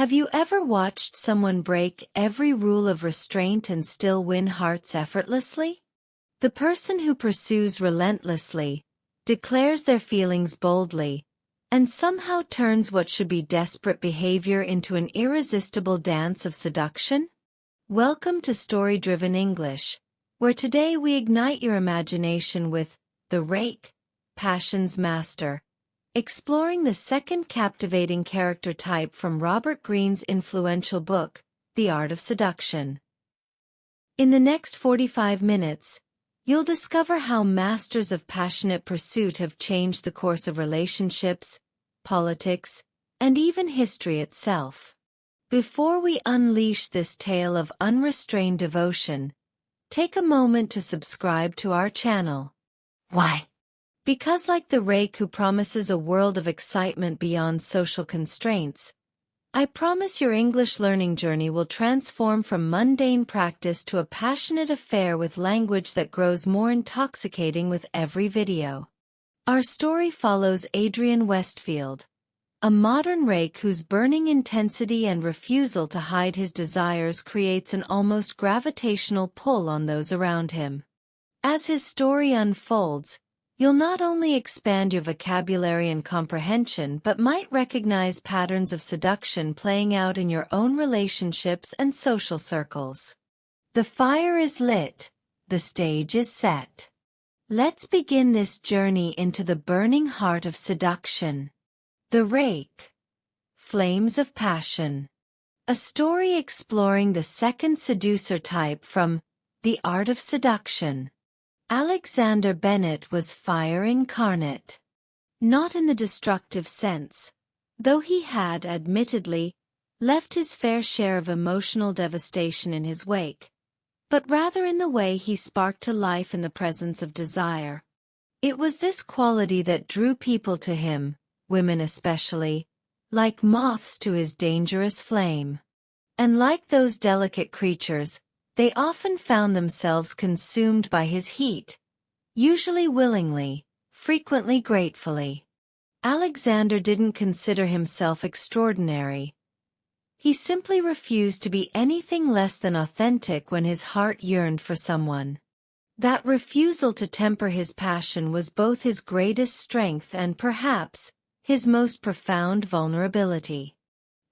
Have you ever watched someone break every rule of restraint and still win hearts effortlessly? The person who pursues relentlessly, declares their feelings boldly, and somehow turns what should be desperate behavior into an irresistible dance of seduction? Welcome to Story-Driven English, where today we ignite your imagination with the Rake, Passion's Master, exploring the second captivating character type from Robert Greene's influential book, The Art of Seduction. In the next 45 minutes, you'll discover how masters of passionate pursuit have changed the course of relationships, politics, and even history itself. Before we unleash this tale of unrestrained devotion, take a moment to subscribe to our channel. Why? Because like the Rake who promises a world of excitement beyond social constraints, I promise your English learning journey will transform from mundane practice to a passionate affair with language that grows more intoxicating with every video. Our story follows Adrian Westfield, a modern Rake whose burning intensity and refusal to hide his desires creates an almost gravitational pull on those around him. As his story unfolds, you'll not only expand your vocabulary and comprehension but might recognize patterns of seduction playing out in your own relationships and social circles. The fire is lit, the stage is set. Let's begin this journey into the burning heart of seduction. The Rake, Flames of Passion. A story exploring the second seducer type from The Art of Seduction. Alexander Bennett was fire incarnate. Not in the destructive sense, though he had, admittedly, left his fair share of emotional devastation in his wake, but rather in the way he sparked to life in the presence of desire. It was this quality that drew people to him, women especially, like moths to his dangerous flame. And like those delicate creatures, they often found themselves consumed by his heat, usually willingly, frequently gratefully. Alexander didn't consider himself extraordinary. He simply refused to be anything less than authentic when his heart yearned for someone. That refusal to temper his passion was both his greatest strength and perhaps his most profound vulnerability.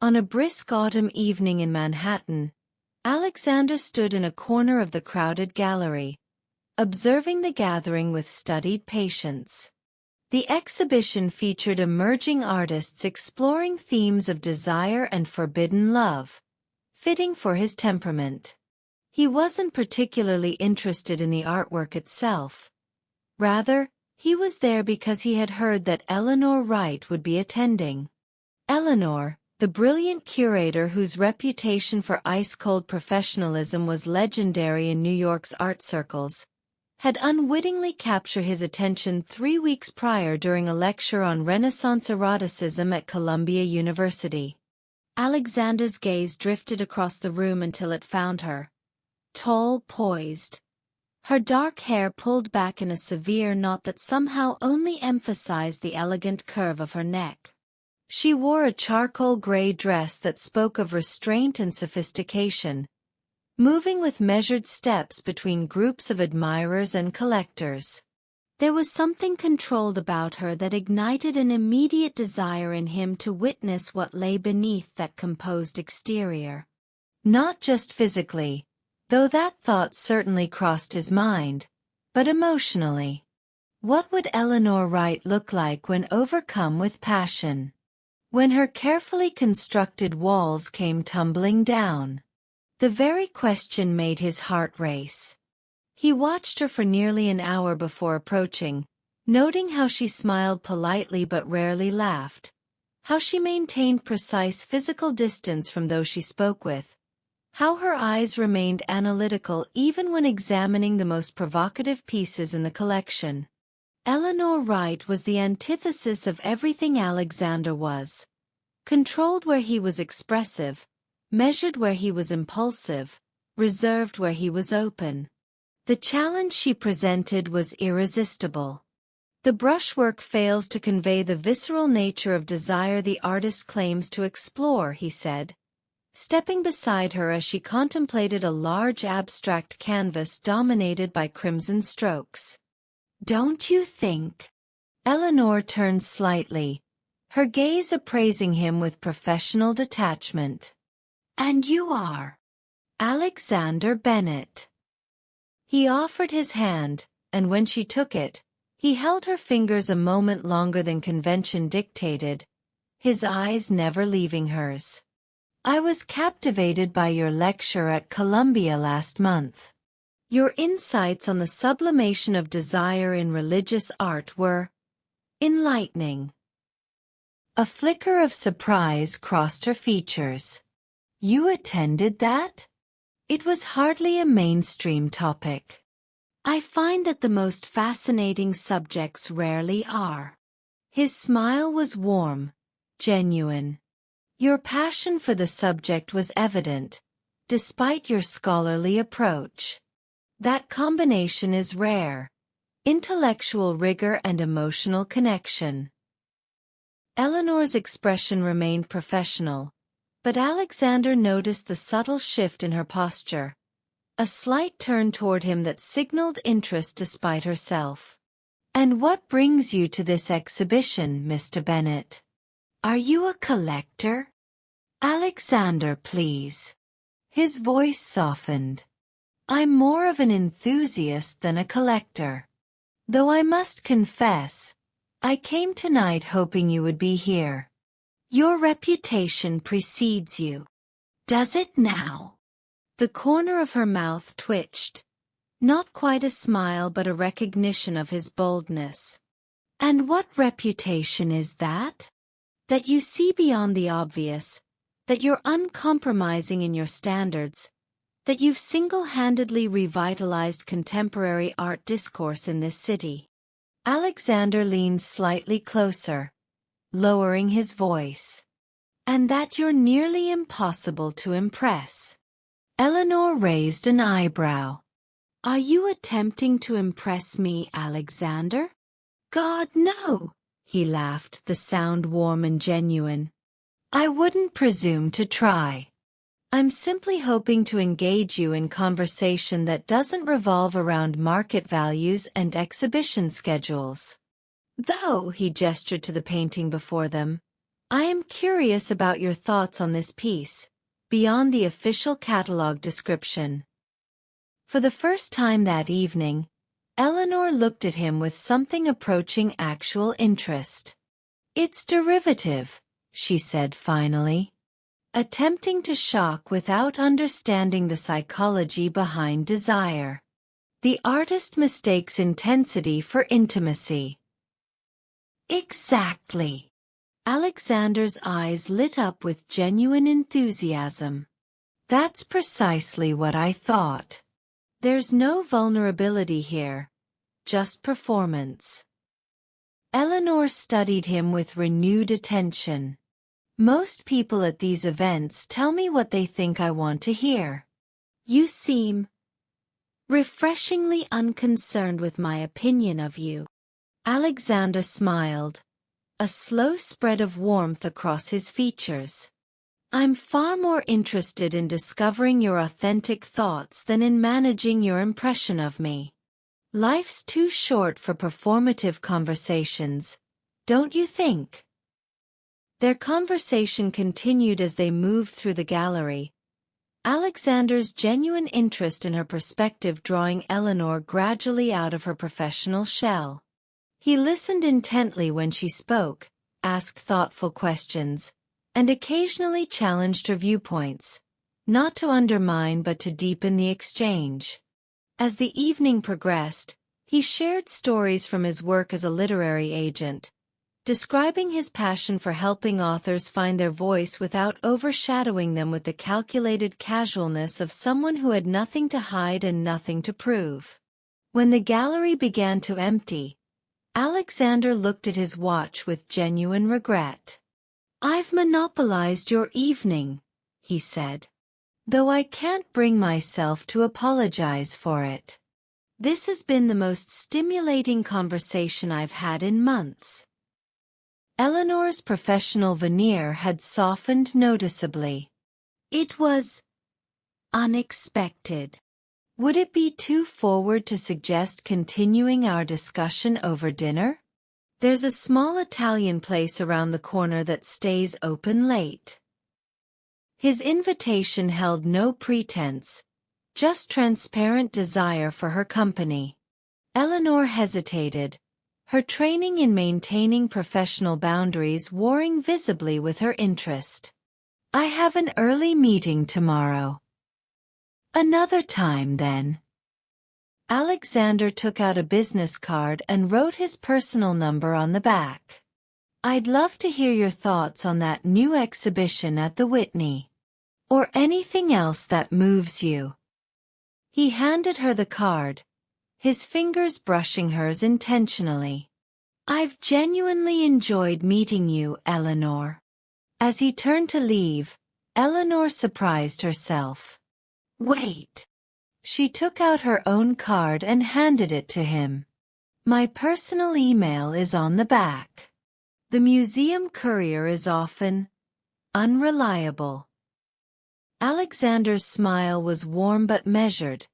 On a brisk autumn evening in Manhattan, Alexander stood in a corner of the crowded gallery, observing the gathering with studied patience. The exhibition featured emerging artists exploring themes of desire and forbidden love, fitting for his temperament. He wasn't particularly interested in the artwork itself. Rather, he was there because he had heard that Eleanor Wright would be attending. Eleanor, the brilliant curator whose reputation for ice-cold professionalism was legendary in New York's art circles, had unwittingly captured his attention 3 weeks prior during a lecture on Renaissance eroticism at Columbia University. Alexander's gaze drifted across the room until it found her. Tall, poised. Her dark hair pulled back in a severe knot that somehow only emphasized the elegant curve of her neck. She wore a charcoal gray dress that spoke of restraint and sophistication, moving with measured steps between groups of admirers and collectors. There was something controlled about her that ignited an immediate desire in him to witness what lay beneath that composed exterior. Not just physically, though that thought certainly crossed his mind, but emotionally. What would Eleanor Wright look like when overcome with passion? When her carefully constructed walls came tumbling down? The very question made his heart race. He watched her for nearly an hour before approaching, noting how she smiled politely but rarely laughed, how she maintained precise physical distance from those she spoke with, how her eyes remained analytical even when examining the most provocative pieces in the collection. Eleanor Wright was the antithesis of everything Alexander was. Controlled where he was expressive, measured where he was impulsive, reserved where he was open. The challenge she presented was irresistible. The brushwork fails to convey the visceral nature of desire the artist claims to explore, he said, stepping beside her as she contemplated a large abstract canvas dominated by crimson strokes. "Don't you think?" Eleanor turned slightly, her gaze appraising him with professional detachment. "And you are Alexander Bennett." He offered his hand, and when she took it, he held her fingers a moment longer than convention dictated, his eyes never leaving hers. "I was captivated by your lecture at Columbia last month. Your insights on the sublimation of desire in religious art were enlightening." A flicker of surprise crossed her features. "You attended that?" It was hardly a mainstream topic. "I find that the most fascinating subjects rarely are." His smile was warm, genuine. Your passion for the subject was evident, despite your scholarly approach. That combination is rare. Intellectual rigor and emotional connection. Eleanor's expression remained professional, but Alexander noticed the subtle shift in her posture, a slight turn toward him that signaled interest despite herself. "And what brings you to this exhibition, Mr. Bennett? Are you a collector?" "Alexander, please." His voice softened. "I'm more of an enthusiast than a collector. Though I must confess, I came tonight hoping you would be here. Your reputation precedes you." "Does it now?" The corner of her mouth twitched. Not quite a smile but a recognition of his boldness. "And what reputation is that?" "That you see beyond the obvious, that you're uncompromising in your standards, that you've single-handedly revitalized contemporary art discourse in this city." Alexander leaned slightly closer, lowering his voice. "And that you're nearly impossible to impress." Eleanor raised an eyebrow. "Are you attempting to impress me, Alexander?" "God, no," he laughed, the sound warm and genuine. "I wouldn't presume to try. I'm simply hoping to engage you in conversation that doesn't revolve around market values and exhibition schedules. Though," he gestured to the painting before them, "I am curious about your thoughts on this piece, beyond the official catalog description." For the first time that evening, Eleanor looked at him with something approaching actual interest. "It's derivative," she said finally. "Attempting to shock without understanding the psychology behind desire. The artist mistakes intensity for intimacy." "Exactly." Alexander's eyes lit up with genuine enthusiasm. "That's precisely what I thought. There's no vulnerability here, just performance." Eleanor studied him with renewed attention. "Most people at these events tell me what they think I want to hear. You seem refreshingly unconcerned with my opinion of you." Alexander smiled, a slow spread of warmth across his features. "I'm far more interested in discovering your authentic thoughts than in managing your impression of me. Life's too short for performative conversations, don't you think?" Their conversation continued as they moved through the gallery, Alexander's genuine interest in her perspective drawing Eleanor gradually out of her professional shell. He listened intently when she spoke, asked thoughtful questions, and occasionally challenged her viewpoints, not to undermine but to deepen the exchange. As the evening progressed, he shared stories from his work as a literary agent, describing his passion for helping authors find their voice without overshadowing them with the calculated casualness of someone who had nothing to hide and nothing to prove. When the gallery began to empty, Alexander looked at his watch with genuine regret. "I've monopolized your evening," he said. "Though I can't bring myself to apologize for it. This has been the most stimulating conversation I've had in months." Eleanor's professional veneer had softened noticeably. It was unexpected. Would it be too forward to suggest continuing our discussion over dinner? There's a small Italian place around the corner that stays open late. His invitation held no pretense, just transparent desire for her company. Eleanor hesitated, her training in maintaining professional boundaries warring visibly with her interest. I have an early meeting tomorrow. Another time, then. Alexander took out a business card and wrote his personal number on the back. I'd love to hear your thoughts on that new exhibition at the Whitney. Or anything else that moves you. He handed her the card, his fingers brushing hers intentionally. I've genuinely enjoyed meeting you, Eleanor. As he turned to leave, Eleanor surprised herself. Wait. She took out her own card and handed it to him. My personal email is on the back. The museum courier is often unreliable. Alexander's smile was warm but measured,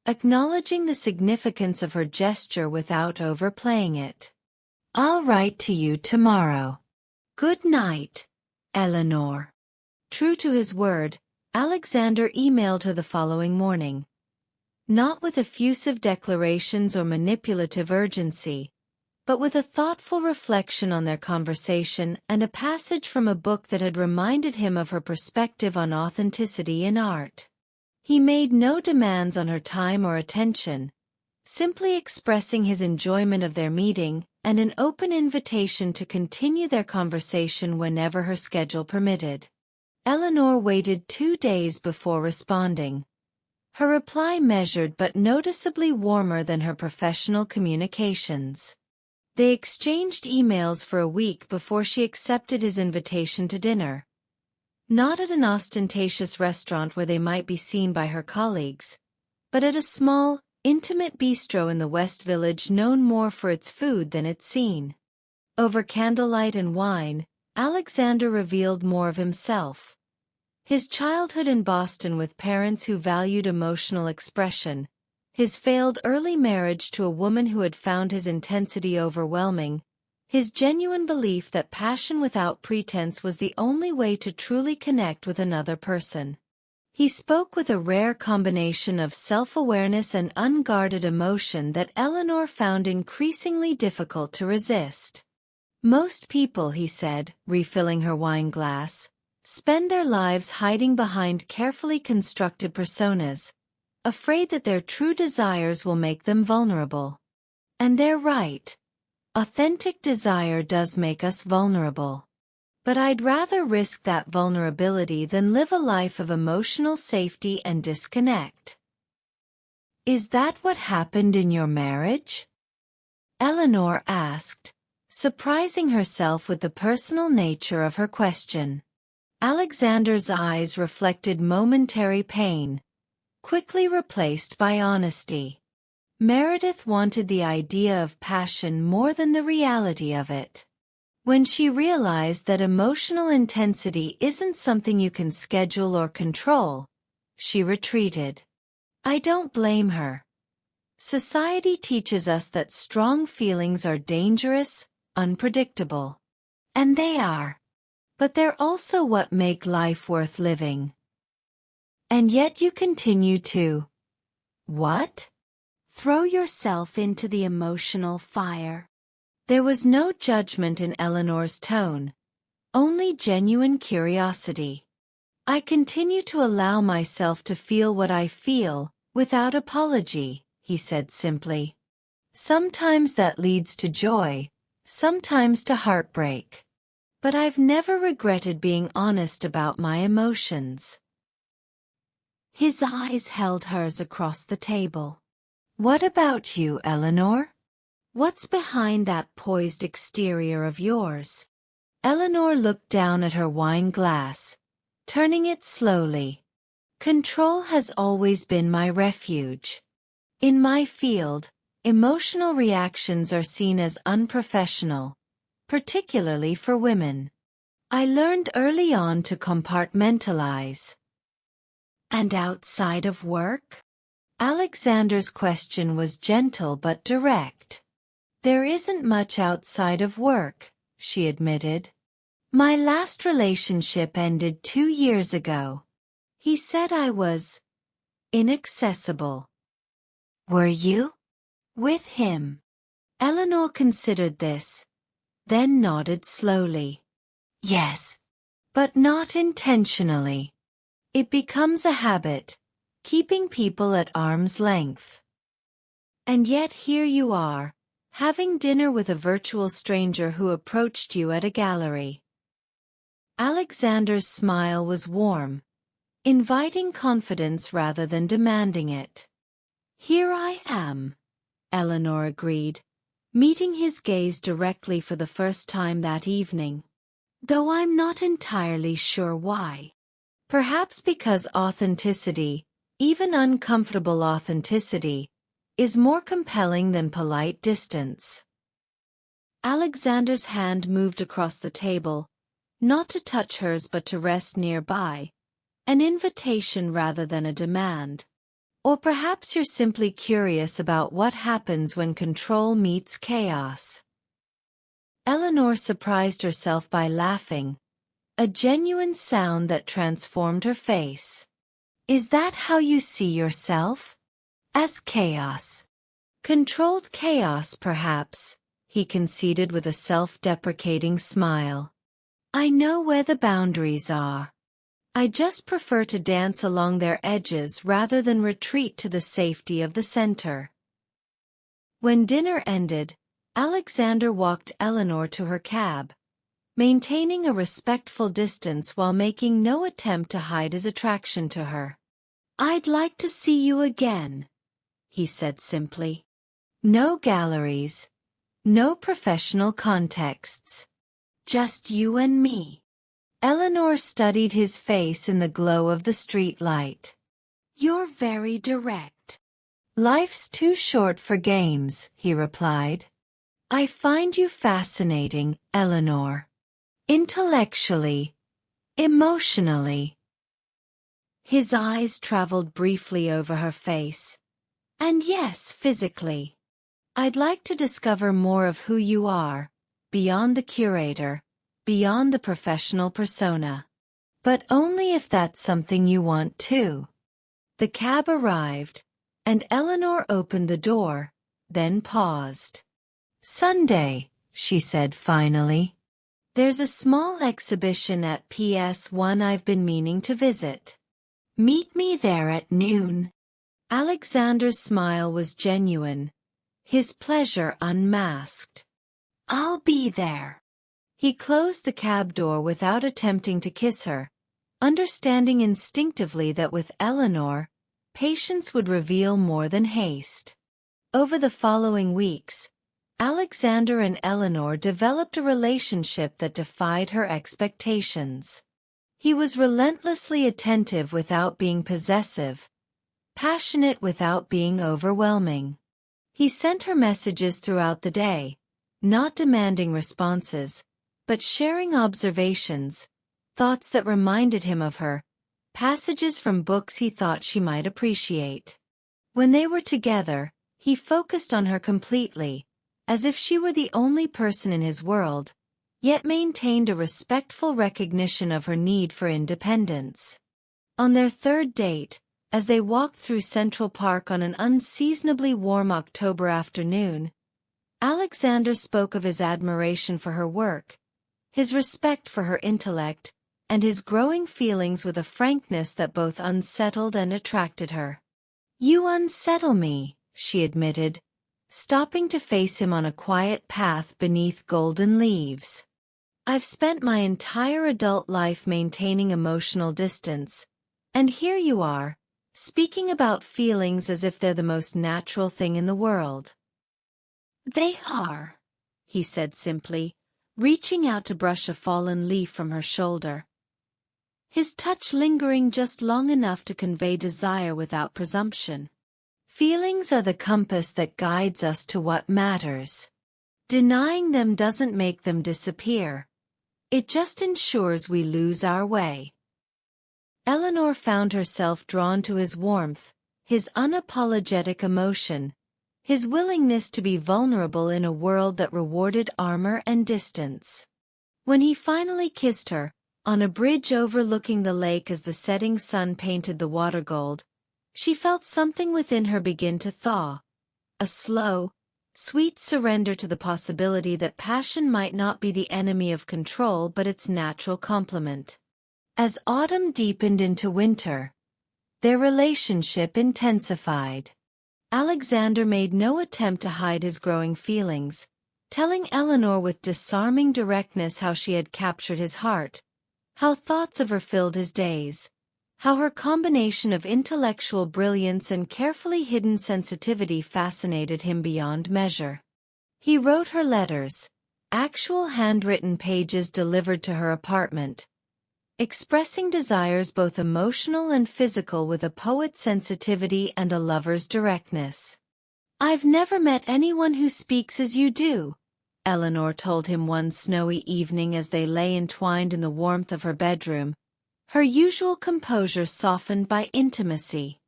acknowledging the significance of her gesture without overplaying it. I'll write to you tomorrow. Good night, Eleanor. True to his word, Alexander emailed her the following morning. Not with effusive declarations or manipulative urgency, but with a thoughtful reflection on their conversation and a passage from a book that had reminded him of her perspective on authenticity in art. He made no demands on her time or attention, simply expressing his enjoyment of their meeting and an open invitation to continue their conversation whenever her schedule permitted. Eleanor waited 2 days before responding. Her reply measured but noticeably warmer than her professional communications. They exchanged emails for a week before she accepted his invitation to dinner. Not at an ostentatious restaurant where they might be seen by her colleagues, but at a small, intimate bistro in the West Village known more for its food than its scene. Over candlelight and wine, Alexander revealed more of himself. His childhood in Boston with parents who valued emotional expression, his failed early marriage to a woman who had found his intensity overwhelming, his genuine belief that passion without pretense was the only way to truly connect with another person. He spoke with a rare combination of self-awareness and unguarded emotion that Eleanor found increasingly difficult to resist. Most people, he said, refilling her wine glass, spend their lives hiding behind carefully constructed personas, afraid that their true desires will make them vulnerable. And they're right. Authentic desire does make us vulnerable. But I'd rather risk that vulnerability than live a life of emotional safety and disconnect. Is that what happened in your marriage? Eleanor asked, surprising herself with the personal nature of her question. Alexander's eyes reflected momentary pain, quickly replaced by honesty. Meredith wanted the idea of passion more than the reality of it. When she realized that emotional intensity isn't something you can schedule or control, she retreated. I don't blame her. Society teaches us that strong feelings are dangerous, unpredictable. And they are. But they're also what make life worth living. And yet you continue to... What? Throw yourself into the emotional fire. There was no judgment in Eleanor's tone, only genuine curiosity. I continue to allow myself to feel what I feel, without apology, he said simply. Sometimes that leads to joy, sometimes to heartbreak. But I've never regretted being honest about my emotions. His eyes held hers across the table. What about you, Eleanor? What's behind that poised exterior of yours? Eleanor looked down at her wine glass, turning it slowly. Control has always been my refuge. In my field, emotional reactions are seen as unprofessional, particularly for women. I learned early on to compartmentalize. And outside of work? Alexander's question was gentle but direct. There isn't much outside of work, she admitted. My last relationship ended 2 years ago. He said I was inaccessible. Were you? With him? Eleanor considered this, then nodded slowly. Yes. But not intentionally. It becomes a habit, keeping people at arm's length. And yet here you are, having dinner with a virtual stranger who approached you at a gallery. Alexander's smile was warm, inviting confidence rather than demanding it. Here I am, Eleanor agreed, meeting his gaze directly for the first time that evening. Though I'm not entirely sure why. Perhaps because authenticity, even uncomfortable authenticity, is more compelling than polite distance. Alexander's hand moved across the table, not to touch hers but to rest nearby, an invitation rather than a demand. Or perhaps you're simply curious about what happens when control meets chaos. Eleanor surprised herself by laughing, a genuine sound that transformed her face. Is that how you see yourself? As chaos? Controlled chaos, perhaps, he conceded with a self-deprecating smile. I know where the boundaries are. I just prefer to dance along their edges rather than retreat to the safety of the center. When dinner ended, Alexander walked Eleanor to her cab, maintaining a respectful distance while making no attempt to hide his attraction to her. I'd like to see you again, he said simply. No galleries, no professional contexts. Just you and me. Eleanor studied his face in the glow of the street light. You're very direct. Life's too short for games, he replied. I find you fascinating, Eleanor. Intellectually, emotionally. His eyes traveled briefly over her face. And yes, physically. I'd like to discover more of who you are, beyond the curator, beyond the professional persona. But only if that's something you want too. The cab arrived, and Eleanor opened the door, then paused. Sunday, she said finally. There's a small exhibition at PS1 I've been meaning to visit. Meet me there at noon. Alexander's smile was genuine, his pleasure unmasked. I'll be there. He closed the cab door without attempting to kiss her, understanding instinctively that with Eleanor, patience would reveal more than haste. Over the following weeks, Alexander and Eleanor developed a relationship that defied her expectations. He was relentlessly attentive without being possessive, passionate without being overwhelming. He sent her messages throughout the day, not demanding responses, but sharing observations, thoughts that reminded him of her, passages from books he thought she might appreciate. When they were together, he focused on her completely, as if she were the only person in his world, yet maintained a respectful recognition of her need for independence. On their third date, as they walked through Central Park on an unseasonably warm October afternoon, Alexander spoke of his admiration for her work, his respect for her intellect, and his growing feelings with a frankness that both unsettled and attracted her. You unsettle me, she admitted, stopping to face him on a quiet path beneath golden leaves. I've spent my entire adult life maintaining emotional distance, and here you are, speaking about feelings as if they're the most natural thing in the world. They are, he said simply, reaching out to brush a fallen leaf from her shoulder. His touch lingering just long enough to convey desire without presumption. Feelings are the compass that guides us to what matters. Denying them doesn't make them disappear. It just ensures we lose our way. Eleanor found herself drawn to his warmth, his unapologetic emotion, his willingness to be vulnerable in a world that rewarded armor and distance. When he finally kissed her, on a bridge overlooking the lake as the setting sun painted the water gold, she felt something within her begin to thaw, a slow, sweet surrender to the possibility that passion might not be the enemy of control but its natural complement. As autumn deepened into winter, their relationship intensified. Alexander made no attempt to hide his growing feelings, telling Eleanor with disarming directness how she had captured his heart, how thoughts of her filled his days, how her combination of intellectual brilliance and carefully hidden sensitivity fascinated him beyond measure. He wrote her letters, actual handwritten pages delivered to her apartment, expressing desires both emotional and physical with a poet's sensitivity and a lover's directness. "I've never met anyone who speaks as you do," Eleanor told him one snowy evening as they lay entwined in the warmth of her bedroom, her usual composure softened by intimacy.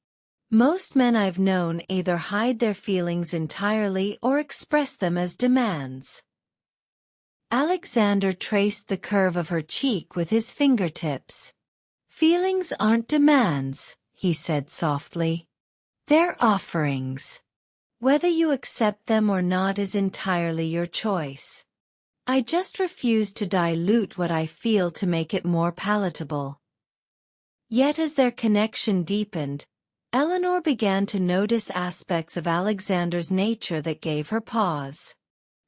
"Most men I've known either hide their feelings entirely or express them as demands." Alexander traced the curve of her cheek with his fingertips. "Feelings aren't demands," he said softly. "They're offerings. Whether you accept them or not is entirely your choice. I just refuse to dilute what I feel to make it more palatable." Yet as their connection deepened, Eleanor began to notice aspects of Alexander's nature that gave her pause.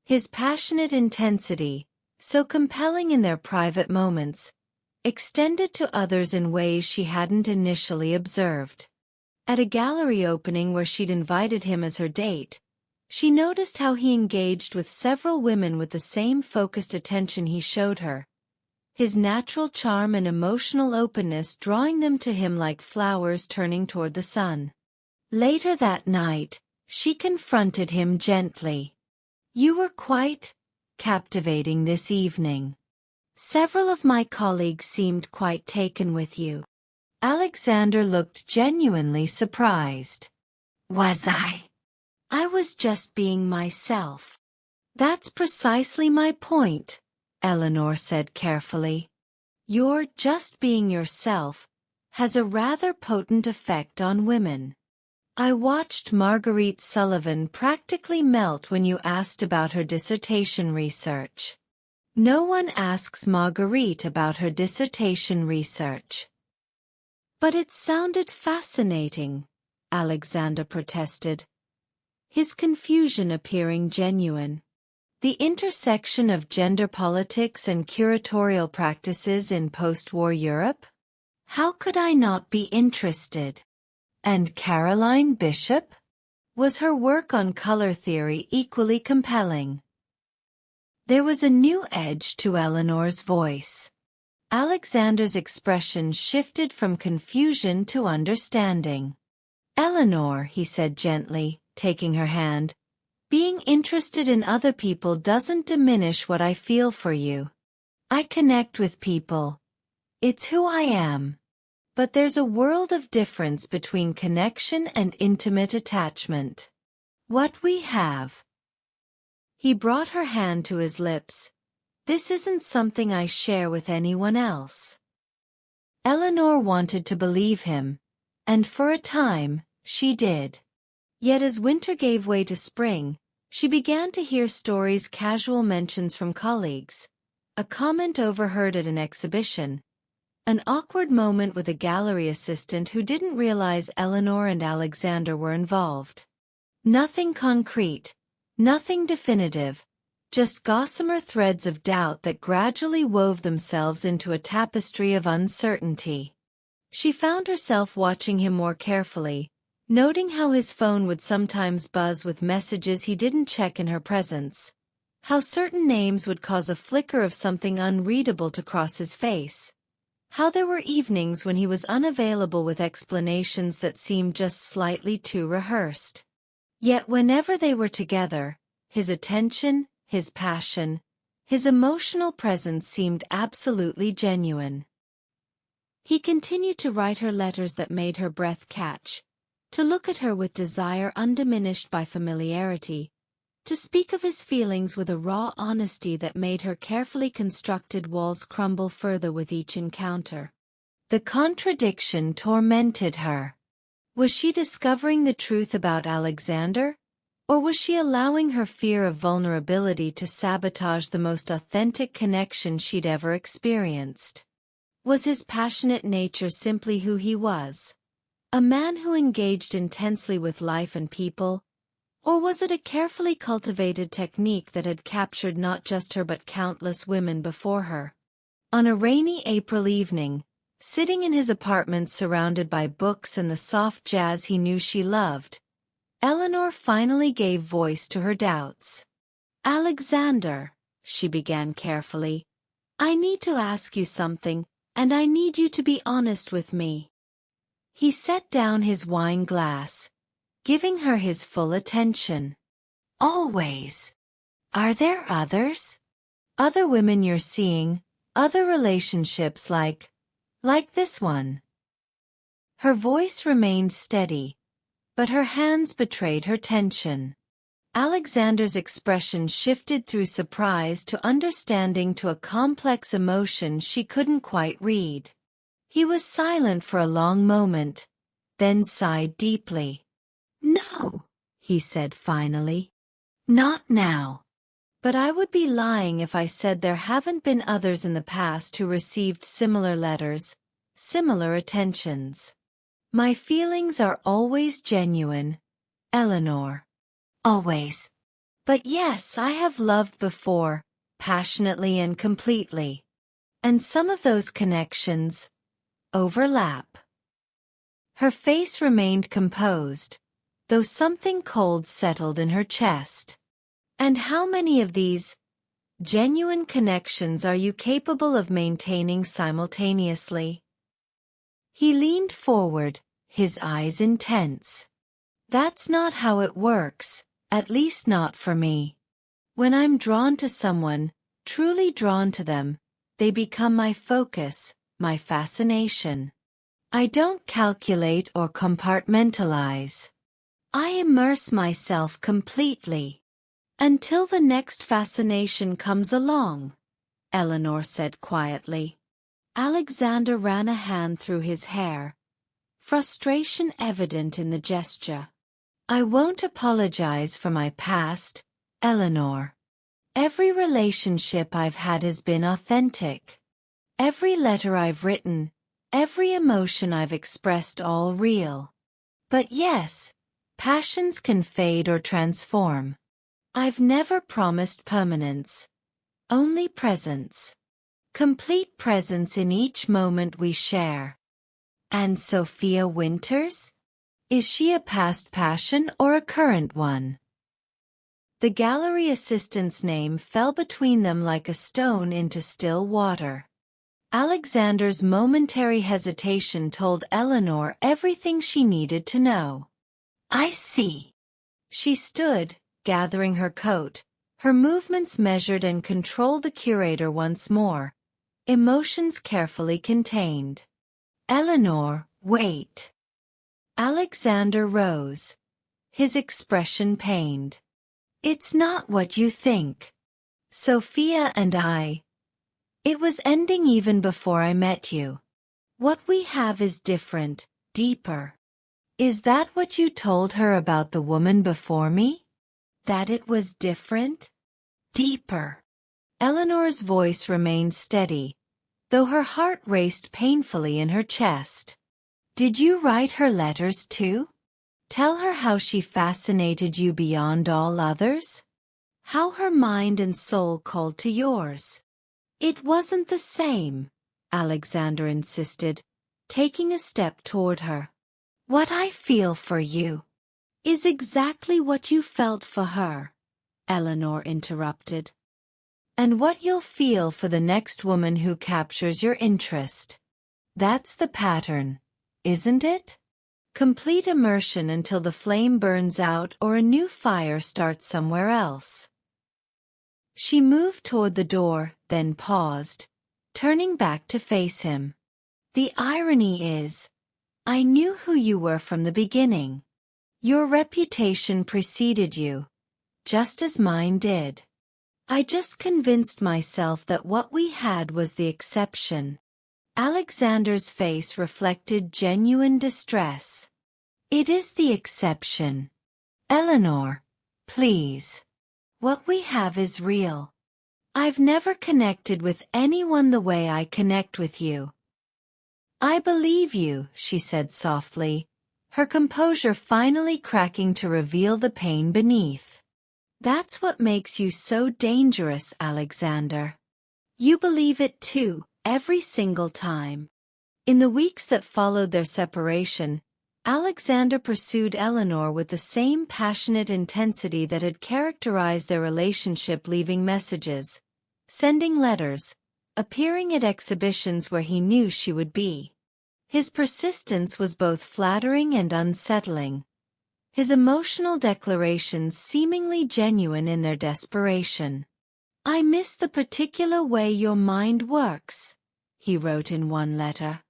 His passionate intensity, so compelling in their private moments, extended to others in ways she hadn't initially observed. At a gallery opening where she'd invited him as her date, she noticed how he engaged with several women with the same focused attention he showed her, his natural charm and emotional openness drawing them to him like flowers turning toward the sun. Later that night, she confronted him gently. "You were quite captivating this evening. Several of my colleagues seemed quite taken with you." Alexander looked genuinely surprised. "Was I? I was just being myself." "That's precisely my point," Eleanor said carefully. "Your just being yourself has a rather potent effect on women. I watched Marguerite Sullivan practically melt when you asked about her dissertation research." "No one asks Marguerite about her dissertation research." "But it sounded fascinating," Alexander protested, his confusion appearing genuine. "The intersection of gender politics and curatorial practices in post-war Europe? How could I not be interested? And Caroline Bishop? Was her work on color theory equally compelling?" There was a new edge to Eleanor's voice. Alexander's expression shifted from confusion to understanding. "Eleanor," he said gently, taking her hand, "being interested in other people doesn't diminish what I feel for you. I connect with people. It's who I am. But there's a world of difference between connection and intimate attachment. What we have." He brought her hand to his lips. "This isn't something I share with anyone else." Eleanor wanted to believe him, and for a time, she did. Yet as winter gave way to spring, she began to hear stories, casual mentions from colleagues, a comment overheard at an exhibition, an awkward moment with a gallery assistant who didn't realize Eleanor and Alexander were involved. Nothing concrete, nothing definitive, just gossamer threads of doubt that gradually wove themselves into a tapestry of uncertainty. She found herself watching him more carefully, noting how his phone would sometimes buzz with messages he didn't check in her presence, how certain names would cause a flicker of something unreadable to cross his face, how there were evenings when he was unavailable with explanations that seemed just slightly too rehearsed. Yet whenever they were together, his attention, his passion, his emotional presence seemed absolutely genuine. He continued to write her letters that made her breath catch, to look at her with desire undiminished by familiarity, to speak of his feelings with a raw honesty that made her carefully constructed walls crumble further with each encounter. The contradiction tormented her. Was she discovering the truth about Alexander? Or was she allowing her fear of vulnerability to sabotage the most authentic connection she'd ever experienced? Was his passionate nature simply who he was? A man who engaged intensely with life and people? Or was it a carefully cultivated technique that had captured not just her but countless women before her? On a rainy April evening, sitting in his apartment surrounded by books and the soft jazz he knew she loved, Eleanor finally gave voice to her doubts. "Alexander," she began carefully, "I need to ask you something, and I need you to be honest with me." He set down his wine glass, giving her his full attention. "Always. Are there others? Other women you're seeing, other relationships like this one?" Her voice remained steady, but her hands betrayed her tension. Alexander's expression shifted through surprise to understanding to a complex emotion she couldn't quite read. He was silent for a long moment, then sighed deeply. "No," he said finally. "Not now. But I would be lying if I said there haven't been others in the past who received similar letters, similar attentions. My feelings are always genuine, Eleanor. Always. But yes, I have loved before, passionately and completely. And some of those connections overlap." Her face remained composed, though something cold settled in her chest. "And how many of these genuine connections are you capable of maintaining simultaneously?" He leaned forward, his eyes intense. "That's not how it works, at least not for me. When I'm drawn to someone, truly drawn to them, they become my focus, my fascination. I don't calculate or compartmentalize. I immerse myself completely. Until the next fascination comes along," Eleanor said quietly. Alexander ran a hand through his hair, frustration evident in the gesture. "I won't apologize for my past, Eleanor. Every relationship I've had has been authentic. Every letter I've written, every emotion I've expressed, all real. But yes, passions can fade or transform. I've never promised permanence, only presence. Complete presence in each moment we share." "And Sophia Winters? Is she a past passion or a current one?" The gallery assistant's name fell between them like a stone into still water. Alexander's momentary hesitation told Eleanor everything she needed to know. "I see." She stood, gathering her coat, her movements measured and controlled. The curator once more, emotions carefully contained. "Eleanor, wait." Alexander rose, his expression pained. "It's not what you think. Sophia and it was ending even before I met you. What we have is different, deeper." "Is that what you told her about the woman before me? That it was different? Deeper?" Eleanor's voice remained steady, though her heart raced painfully in her chest. "Did you write her letters too? Tell her how she fascinated you beyond all others? How her mind and soul called to yours?" "It wasn't the same," Alexander insisted, taking a step toward her. "What I feel for you is exactly what you felt for her," Eleanor interrupted. "And what you'll feel for the next woman who captures your interest. That's the pattern, isn't it? Complete immersion until the flame burns out or a new fire starts somewhere else." She moved toward the door, then paused, turning back to face him. The irony is, I knew who you were from the beginning. Your reputation preceded you, just as mine did. I just convinced myself that what we had was the exception. Alexander's face reflected genuine distress. It is the exception. Eleanor, please. What we have is real. I've never connected with anyone the way I connect with you. I believe you, she said softly, her composure finally cracking to reveal the pain beneath. That's what makes you so dangerous, Alexander. You believe it too, every single time. In the weeks that followed their separation, Alexander pursued Eleanor with the same passionate intensity that had characterized their relationship, leaving messages, sending letters, appearing at exhibitions where he knew she would be. His persistence was both flattering and unsettling, his emotional declarations seemingly genuine in their desperation. I miss the particular way your mind works, he wrote in one letter.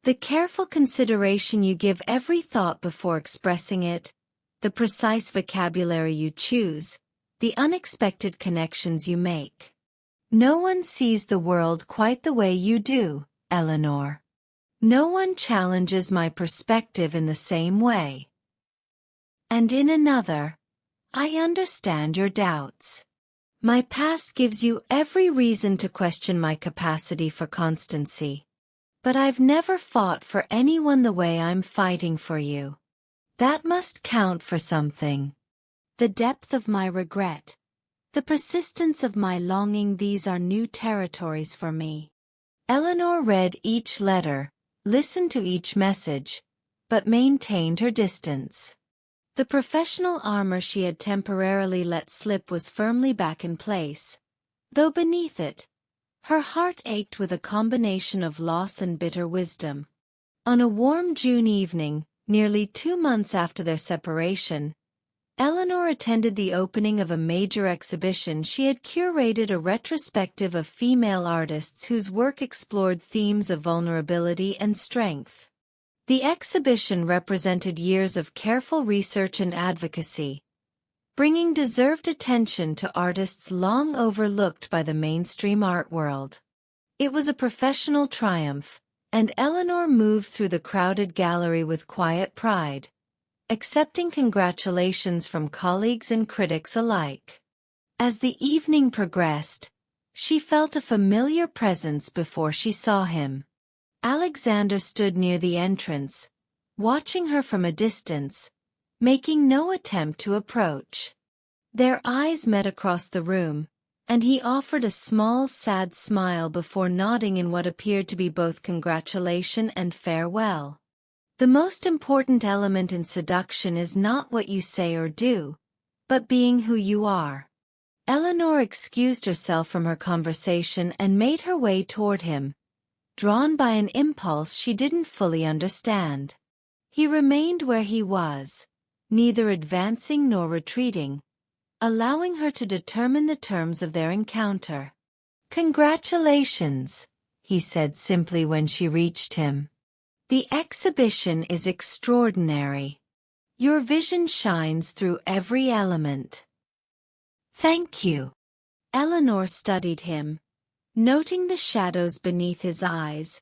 The careful consideration you give every thought before expressing it, the precise vocabulary you choose, the unexpected connections you make. No one sees the world quite the way you do, Eleanor. No one challenges my perspective in the same way. And in another, I understand your doubts. My past gives you every reason to question my capacity for constancy. But I've never fought for anyone the way I'm fighting for you. That must count for something. The depth of my regret, the persistence of my longing, these are new territories for me. Eleanor read each letter, listened to each message, but maintained her distance. The professional armor she had temporarily let slip was firmly back in place, though beneath it, her heart ached with a combination of loss and bitter wisdom. On a warm June evening, nearly 2 months after their separation, Eleanor attended the opening of a major exhibition. She had curated a retrospective of female artists whose work explored themes of vulnerability and strength. The exhibition represented years of careful research and advocacy, bringing deserved attention to artists long overlooked by the mainstream art world. It was a professional triumph, and Eleanor moved through the crowded gallery with quiet pride, accepting congratulations from colleagues and critics alike. As the evening progressed, she felt a familiar presence before she saw him. Alexander stood near the entrance, watching her from a distance, making no attempt to approach. Their eyes met across the room, and he offered a small, sad smile before nodding in what appeared to be both congratulation and farewell. The most important element in seduction is not what you say or do, but being who you are. Eleanor excused herself from her conversation and made her way toward him, drawn by an impulse she didn't fully understand. He remained where he was, neither advancing nor retreating, allowing her to determine the terms of their encounter. "Congratulations," he said simply when she reached him. "The exhibition is extraordinary. Your vision shines through every element." "Thank you." Eleanor studied him, noting the shadows beneath his eyes,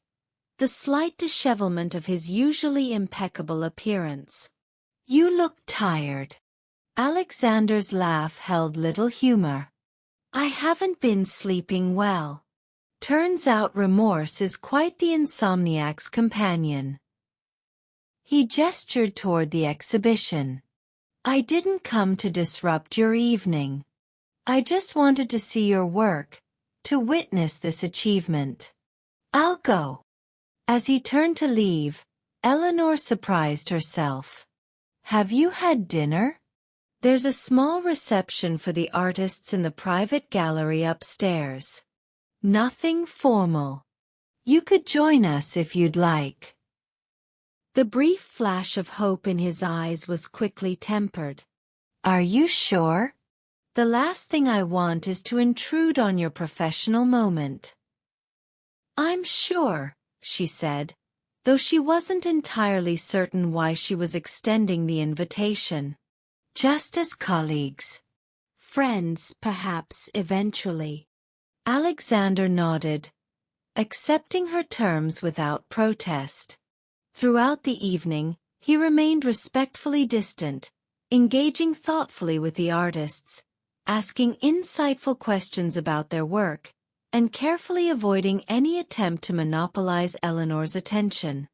the slight dishevelment of his usually impeccable appearance. "You look tired." Alexander's laugh held little humor. "I haven't been sleeping well. Turns out remorse is quite the insomniac's companion." He gestured toward the exhibition. "I didn't come to disrupt your evening. I just wanted to see your work, to witness this achievement. I'll go." As he turned to leave, Eleanor surprised herself. "Have you had dinner? There's a small reception for the artists in the private gallery upstairs. Nothing formal. You could join us if you'd like." The brief flash of hope in his eyes was quickly tempered. "Are you sure? The last thing I want is to intrude on your professional moment." "I'm sure," she said, though she wasn't entirely certain why she was extending the invitation. Just as colleagues. Friends, perhaps, eventually. Alexander nodded, accepting her terms without protest. Throughout the evening, he remained respectfully distant, engaging thoughtfully with the artists, asking insightful questions about their work, and carefully avoiding any attempt to monopolize Eleanor's attention.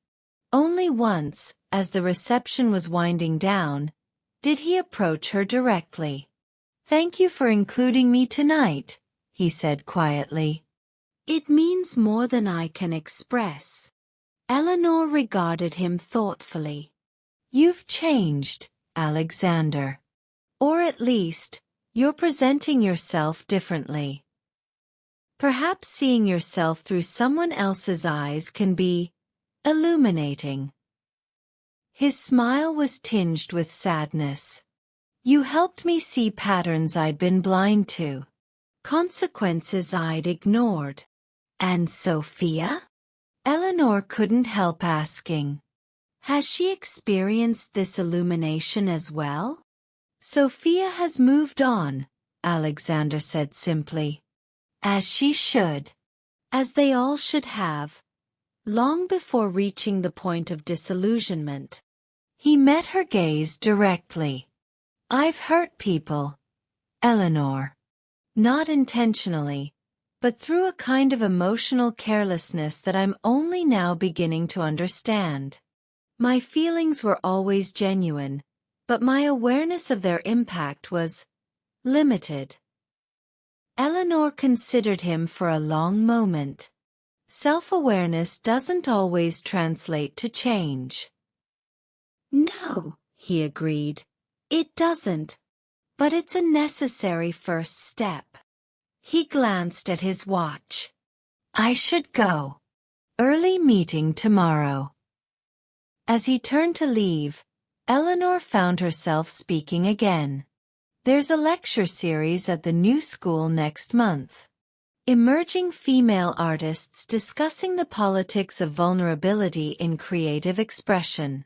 Only once, as the reception was winding down, did he approach her directly. "Thank you for including me tonight," he said quietly. "It means more than I can express." Eleanor regarded him thoughtfully. "You've changed, Alexander. Or at least, you're presenting yourself differently. Perhaps seeing yourself through someone else's eyes can be illuminating." His smile was tinged with sadness. "You helped me see patterns I'd been blind to, consequences I'd ignored." "And Sophia?" Eleanor couldn't help asking. "Has she experienced this illumination as well?" "Sophia has moved on," Alexander said simply. "As she should. As they all should have. Long before reaching the point of disillusionment." He met her gaze directly. "I've hurt people, Eleanor. Not intentionally, but through a kind of emotional carelessness that I'm only now beginning to understand. My feelings were always genuine, but my awareness of their impact was limited." Eleanor considered him for a long moment. Self-awareness doesn't always translate to change. "No," he agreed. "It doesn't. But it's a necessary first step." He glanced at his watch. "I should go. Early meeting tomorrow." As he turned to leave, Eleanor found herself speaking again. "There's a lecture series at the new school next month. Emerging female artists discussing the politics of vulnerability in creative expression.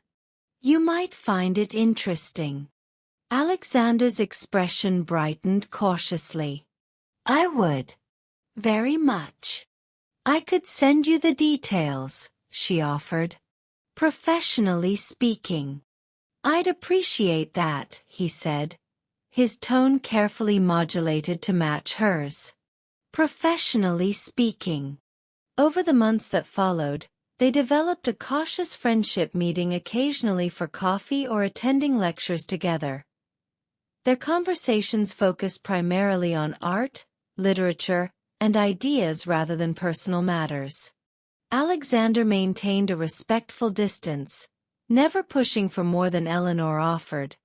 You might find it interesting." Alexander's expression brightened cautiously. "I would. Very much. I could send you the details," she offered. "Professionally speaking." "I'd appreciate that," he said, his tone carefully modulated to match hers. Professionally speaking. Over the months that followed, they developed a cautious friendship, meeting occasionally for coffee or attending lectures together. Their conversations focused primarily on art, literature, and ideas rather than personal matters. Alexander maintained a respectful distance, never pushing for more than Eleanor offered,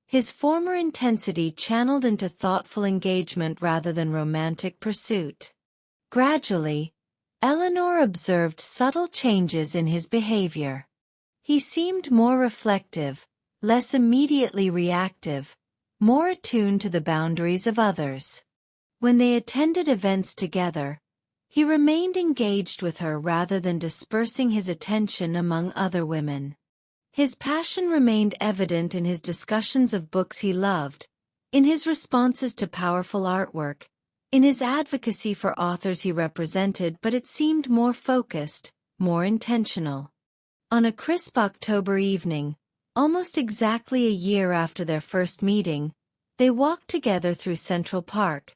his former intensity channeled into thoughtful engagement rather than romantic pursuit. Gradually, Eleanor observed subtle changes in his behavior. He seemed more reflective, less immediately reactive, more attuned to the boundaries of others. When they attended events together, he remained engaged with her rather than dispersing his attention among other women. His passion remained evident in his discussions of books he loved, in his responses to powerful artwork, in his advocacy for authors he represented, but it seemed more focused, more intentional. On a crisp October evening, almost exactly a year after their first meeting, they walked together through Central Park,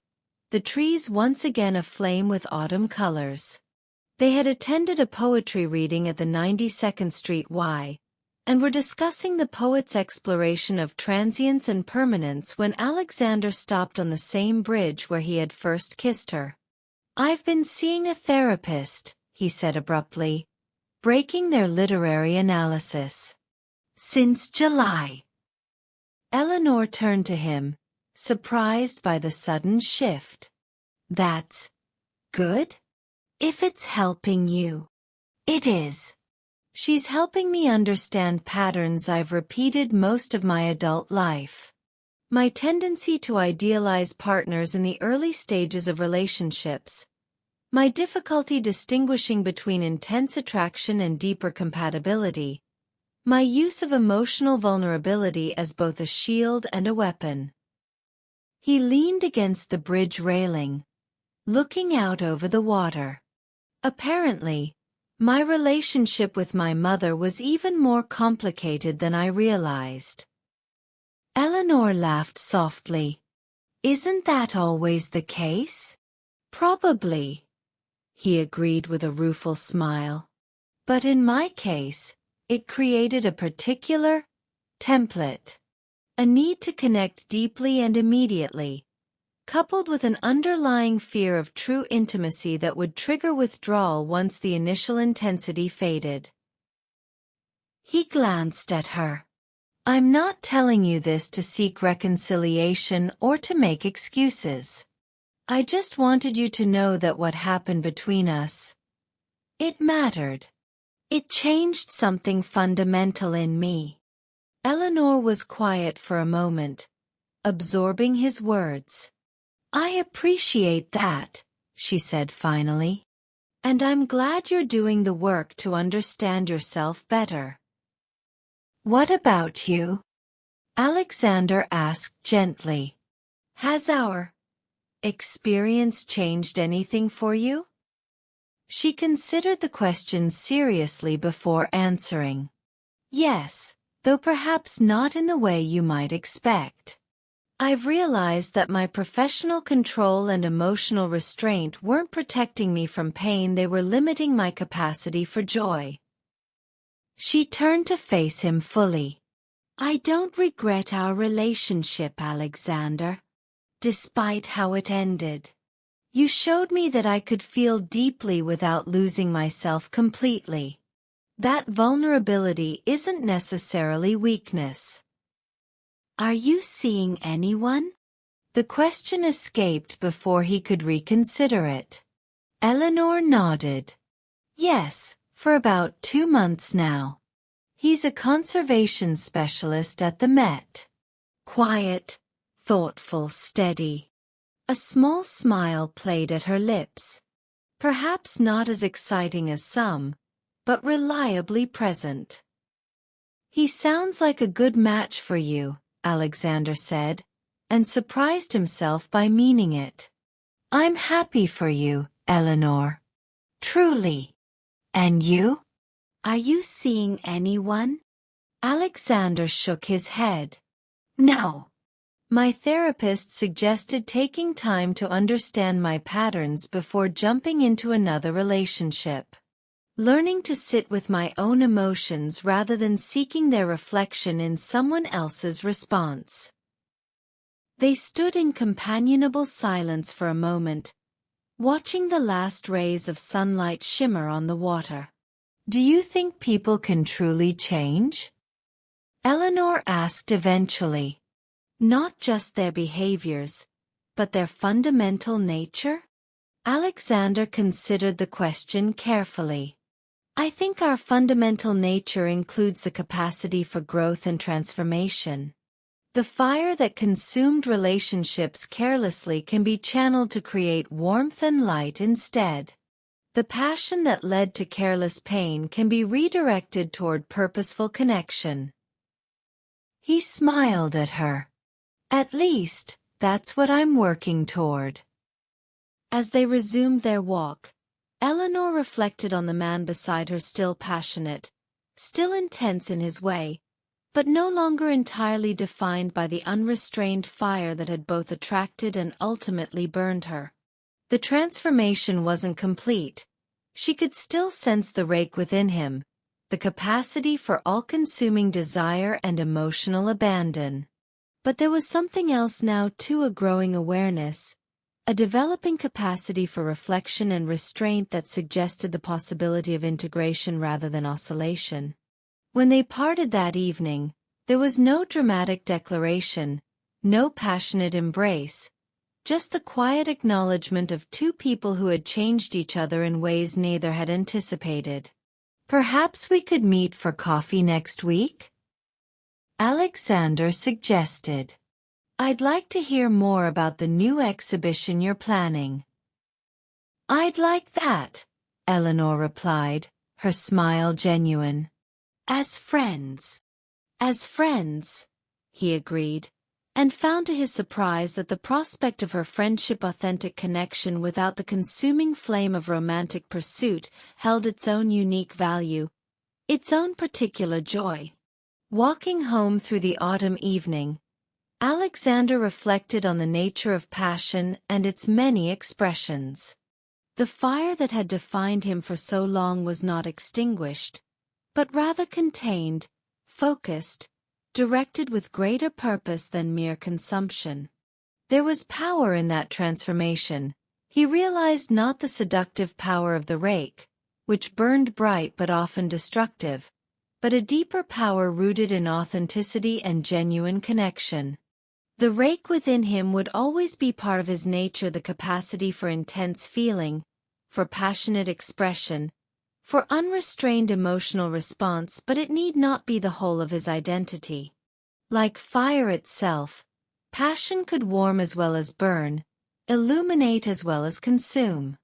the trees once again aflame with autumn colors. They had attended a poetry reading at the 92nd Street Y, and were discussing the poet's exploration of transience and permanence when Alexander stopped on the same bridge where he had first kissed her. "I've been seeing a therapist," he said abruptly, breaking their literary analysis. "Since July." Eleanor turned to him, surprised by the sudden shift. "That's good? If it's helping you." "It is. She's helping me understand patterns I've repeated most of my adult life. My tendency to idealize partners in the early stages of relationships, My difficulty distinguishing between intense attraction and deeper compatibility. My use of emotional vulnerability as both a shield and a weapon. He leaned against the bridge railing, looking out over the water. Apparently, my relationship with my mother was even more complicated than I realized. Eleanor laughed softly. Isn't that always the case? Probably, he agreed with a rueful smile. But in my case, it created a particular template. A need to connect deeply and immediately, coupled with an underlying fear of true intimacy that would trigger withdrawal once the initial intensity faded. He glanced at her. I'm not telling you this to seek reconciliation or to make excuses. I just wanted you to know that what happened between us, it mattered. It changed something fundamental in me. Eleanor was quiet for a moment, absorbing his words. I appreciate that, she said finally. And I'm glad you're doing the work to understand yourself better. What about you? Alexander asked gently. Has our experience changed anything for you? She considered the question seriously before answering. Yes, though perhaps not in the way you might expect. I've realized that my professional control and emotional restraint weren't protecting me from pain, they were limiting my capacity for joy. She turned to face him fully. I don't regret our relationship, Alexander. Despite how it ended. You showed me that I could feel deeply without losing myself completely. That vulnerability isn't necessarily weakness. Are you seeing anyone? The question escaped before he could reconsider it. Eleanor nodded. Yes, for about 2 months now. He's a conservation specialist at the Met. Quiet, thoughtful, steady. A small smile played at her lips. Perhaps not as exciting as some, but reliably present. He sounds like a good match for you, Alexander said, and surprised himself by meaning it. I'm happy for you, Eleanor. Truly. And you? Are you seeing anyone? Alexander shook his head. No. My therapist suggested taking time to understand my patterns before jumping into another relationship. Learning to sit with my own emotions rather than seeking their reflection in someone else's response. They stood in companionable silence for a moment, watching the last rays of sunlight shimmer on the water. Do you think people can truly change? Eleanor asked eventually. Not just their behaviors, but their fundamental nature? Alexander considered the question carefully. I think our fundamental nature includes the capacity for growth and transformation. The fire that consumed relationships carelessly can be channeled to create warmth and light instead. The passion that led to careless pain can be redirected toward purposeful connection. He smiled at her. At least, that's what I'm working toward. As they resumed their walk, Eleanor reflected on the man beside her, still passionate, still intense in his way, but no longer entirely defined by the unrestrained fire that had both attracted and ultimately burned her. The transformation wasn't complete. She could still sense the Rake within him, the capacity for all-consuming desire and emotional abandon. But there was something else now too, a growing awareness, a developing capacity for reflection and restraint that suggested the possibility of integration rather than oscillation. When they parted that evening, there was no dramatic declaration, no passionate embrace, just the quiet acknowledgement of two people who had changed each other in ways neither had anticipated. Perhaps we could meet for coffee next week? Alexander suggested. I'd like to hear more about the new exhibition you're planning. "I'd like that," Eleanor replied, her smile genuine. "As friends." "As friends," he agreed, and found to his surprise that the prospect of her friendship authentic connection without the consuming flame of romantic pursuit held its own unique value, its own particular joy. Walking home through the autumn evening, Alexander reflected on the nature of passion and its many expressions. The fire that had defined him for so long was not extinguished, but rather contained, focused, directed with greater purpose than mere consumption. There was power in that transformation. He realized not the seductive power of the rake, which burned bright but often destructive, but a deeper power rooted in authenticity and genuine connection. The rake within him would always be part of his nature, the capacity for intense feeling, for passionate expression, for unrestrained emotional response, but it need not be the whole of his identity. Like fire itself, passion could warm as well as burn, illuminate as well as consume.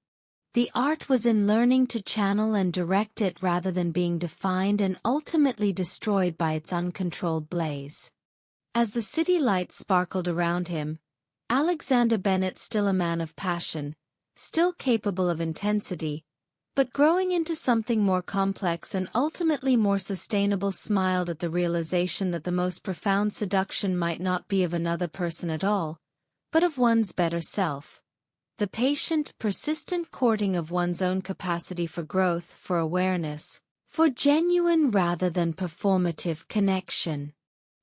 The art was in learning to channel and direct it rather than being defined and ultimately destroyed by its uncontrolled blaze. As the city lights sparkled around him, Alexander Bennett, still a man of passion, still capable of intensity, but growing into something more complex and ultimately more sustainable, smiled at the realization that the most profound seduction might not be of another person at all, but of one's better self. The patient, persistent courting of one's own capacity for growth, for awareness, for genuine rather than performative connection.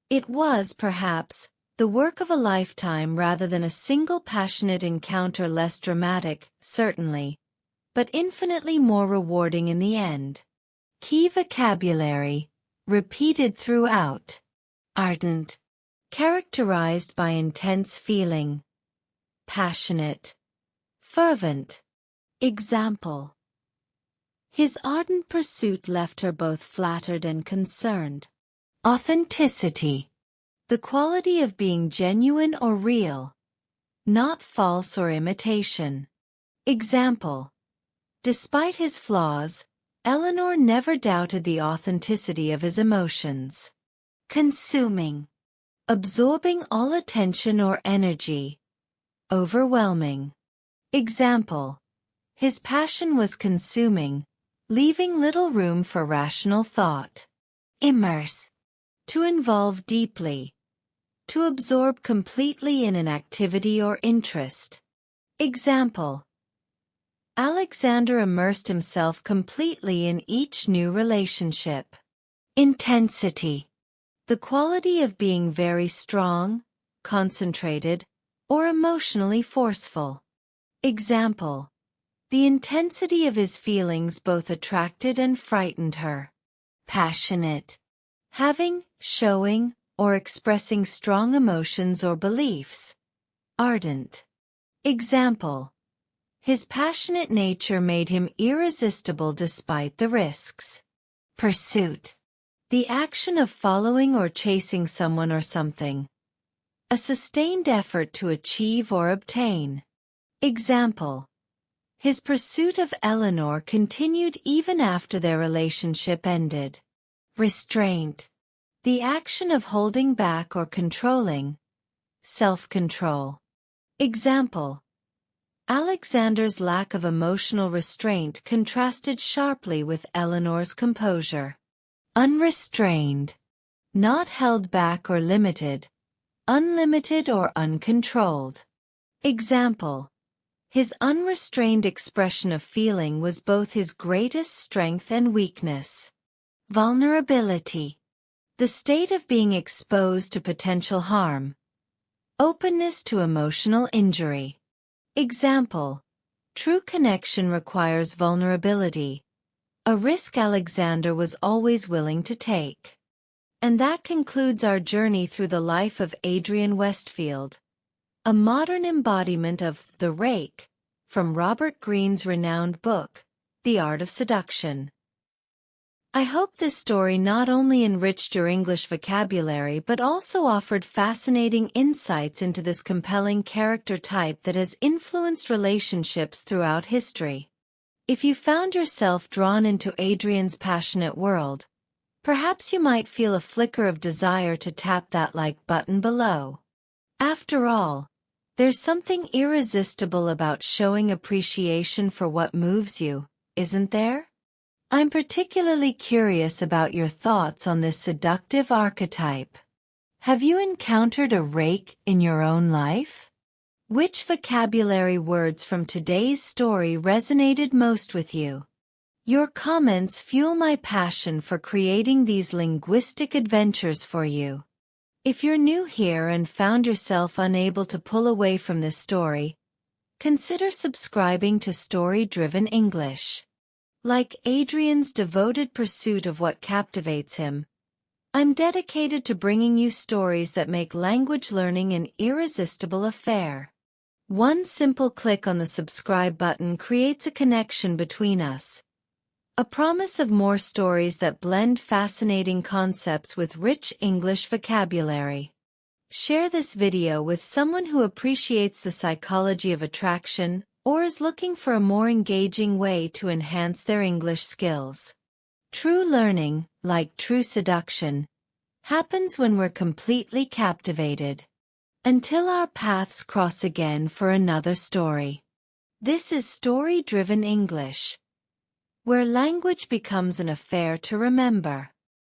It was, perhaps, the work of a lifetime rather than a single passionate encounter, less dramatic, certainly, but infinitely more rewarding in the end. Key vocabulary, repeated throughout. Ardent, characterized by intense feeling. Passionate, fervent. Example: his ardent pursuit left her both flattered and concerned. Authenticity, the quality of being genuine or real, not false or imitation. Example: despite his flaws, Eleanor never doubted the authenticity of his emotions. Consuming, absorbing all attention or energy. Overwhelming. Example: his passion was consuming, leaving little room for rational thought. Immerse, to involve deeply, to absorb completely in an activity or interest. Example: Alexander immersed himself completely in each new relationship. Intensity, the quality of being very strong, concentrated, or emotionally forceful. Example: the intensity of his feelings both attracted and frightened her. Passionate, having, showing, or expressing strong emotions or beliefs. Ardent. Example: his passionate nature made him irresistible despite the risks. Pursuit, the action of following or chasing someone or something. A sustained effort to achieve or obtain. Example: his pursuit of Eleanor continued even after their relationship ended. Restraint, the action of holding back or controlling. Self-control. Example: Alexander's lack of emotional restraint contrasted sharply with Eleanor's composure. Unrestrained, not held back or limited, unlimited or uncontrolled. Example: his unrestrained expression of feeling was both his greatest strength and weakness. Vulnerability, the state of being exposed to potential harm. Openness to emotional injury. Example: true connection requires vulnerability, a risk Alexander was always willing to take. And that concludes our journey through the life of Adrian Westfield, a modern embodiment of the Rake, from Robert Greene's renowned book, The Art of Seduction. I hope this story not only enriched your English vocabulary but also offered fascinating insights into this compelling character type that has influenced relationships throughout history. If you found yourself drawn into Adrian's passionate world, perhaps you might feel a flicker of desire to tap that like button below. After all, there's something irresistible about showing appreciation for what moves you, isn't there? I'm particularly curious about your thoughts on this seductive archetype. Have you encountered a rake in your own life? Which vocabulary words from today's story resonated most with you? Your comments fuel my passion for creating these linguistic adventures for you. If you're new here and found yourself unable to pull away from this story, consider subscribing to Story-Driven English. Like Adrian's devoted pursuit of what captivates him, I'm dedicated to bringing you stories that make language learning an irresistible affair. One simple click on the subscribe button creates a connection between us, a promise of more stories that blend fascinating concepts with rich English vocabulary. Share this video with someone who appreciates the psychology of attraction or is looking for a more engaging way to enhance their English skills. True learning, like true seduction, happens when we're completely captivated. Until our paths cross again for another story. This is Story-Driven English, where language becomes an affair to remember.